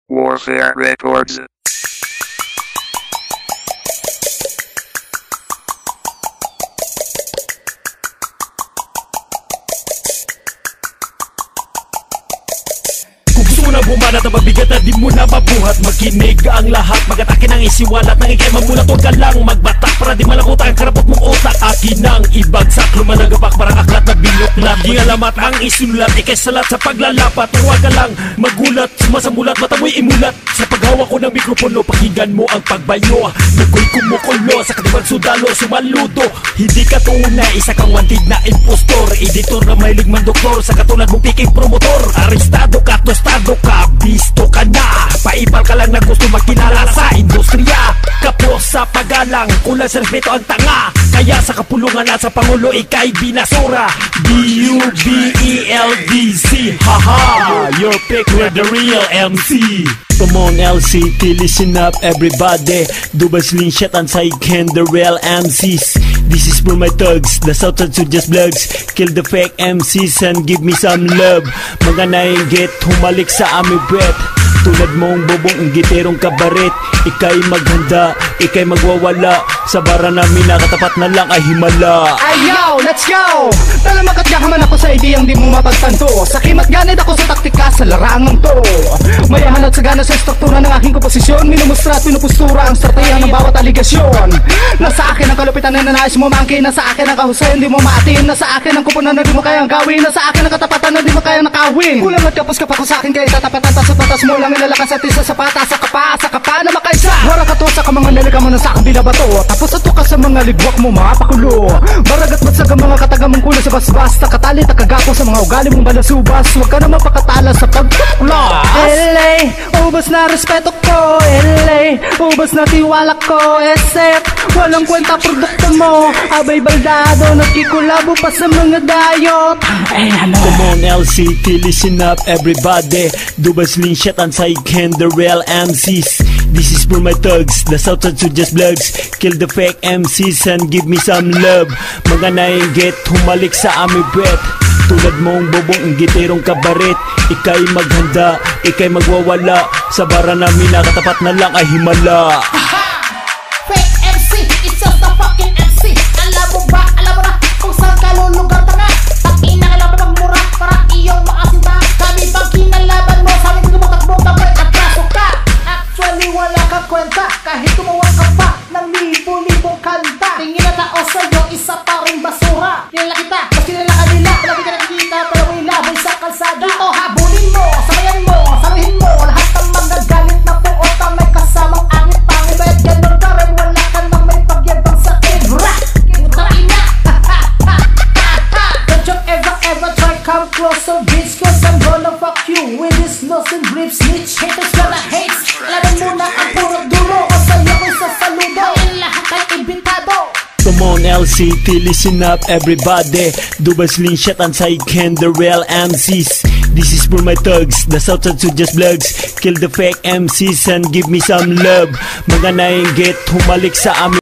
Warfare Records. Bumanat na mabigat na di mo na mabuhat. Makinig ang lahat, mag-atake ng isiwalat. Nang ikay mamulat, huwag ka lang magbatak para di malakuta ang karapot mong utak. Akin ang ibagsak, lumanagapak parang aklat na binuklat. Di alamat ang isulat, ikay salat sa paglalapat. Huwag ka lang magulat, sumasamulat, mata mo'y imulat. Sa paghawak ko ng mikropono, pakinggan mo ang pagbayo. Nako'y kumukulo, sa katibang sudalo, sumaludo. Hindi ka tunay, isa kang wanted na impostor. Editor na may ligman doktor, sa katulad mong piking promotor. Arestado ka, tostado ka, bisto ka na. Paipal ka lang na gusto magkilala sa industriya. Kapos sa pagalang, kulang sa respeto ang tanga. Kaya sa kapulungan at sa pangulo, ikay binasura. D-U-B-E-L-D-C, haha, your pick with the real MC. Come on LCT, listen up everybody. Dubai slingshot and sidecan the real MCs. This is for my thugs, the Southern Suggest Vlogs. Kill the fake MCs and give me some love. Mga nainggit, humalik sa aming bet. Tulad mong bobong ang giterong kabaret. Ika'y maghanda, ika'y magwawala. Sa bara namin nakatapat na lang ay himala. Ayaw, let's go! Talamak at gahaman ako sa ideyang di mo mapagtanto. Sa kimat ganit ako sa taktika sa larangang to. Mayahan at sagana sa struktura ng aking komposisyon. Minumustra at pinupustura ang strategiya ng bawat aligasyon. Nasa akin ang kalupitan na nanais mo mangkin. Nasa akin ang kahusayan di mo maatin. Nasa akin ang kupunan na di mo kayang gawin. Nasa akin ang katapatan na di mo kayang nakawin. Kulang at kapos ka pa ko sa akin kaya tatapatan tas at patas mo lang ilalakas at isa sa pata. Sa kapa na makaisa. Wala katusa ka mga nalika mo na sa akin binabato. Tapos ato ka sa mga ligwak mo mapakulo. Baragat matsag ang mga katagamang kulo sa basbas. Takatali takagapo sa mga ugali mong balasubas. Huwag ka na mapakatala sa pagtuklas. LA, ubos na respeto ko. LA, ubos na tiwala ko. SF, walang kwenta produkto mo. Abay baldado, nagkikulabo pa sa mga dayot. Come on LCT, listen up everybody. Dubai slingshot and sidecan the real MCs. This is for my thugs, the Southern Suggest Vlogs. Kill the fake MCs and give me some love. Mga nainggit, humalik sa aming bet. Tulad mong bobong ang giterong kabaret. Ika'y maghanda, ika'y magwawala. Sa bara namin nakatapat na lang ay himala. Fake MC, it's just a fucking MC. Alam mo ba, alam mo na kung saan ka lulugar tanga. Tangina ka lang magmura para iyong makasinta. Kami bang kinalaban mo, sabi ko tumatakbo ka boy at kaso ka. Actually wala kang kwenta, kahit tumawa ka pa ng libo-libong kanta. Tingin na tao sa'yo, isa pa rin basura. Nila kita, mas kinala ka nila. Palagi ka nakikita, pero may laboy sa kalsada. Dito habulin mo, sabayan mo, sabihin mo. Lahat ng magagalit na puot na may kasamang angit. Pangit ba at ganun ka rin, wala ka nang may pagyabang sa kibra. Utarain na, don't you ever try come closer bitch. Cause I'm gonna fuck you with this nothing brief snitch. Haters gonna hate, laban mo na ang puro duro. O sa'yo ko'y sasaludo, ang lahat ay imbitado. Come on LCT, listen up everybody. Dubai slingshot and sidecan the real MCs. This is for my thugs, the Southern Suggest Vlogs. Kill the fake MCs and give me some love. Mga nainggit, humalik sa amin.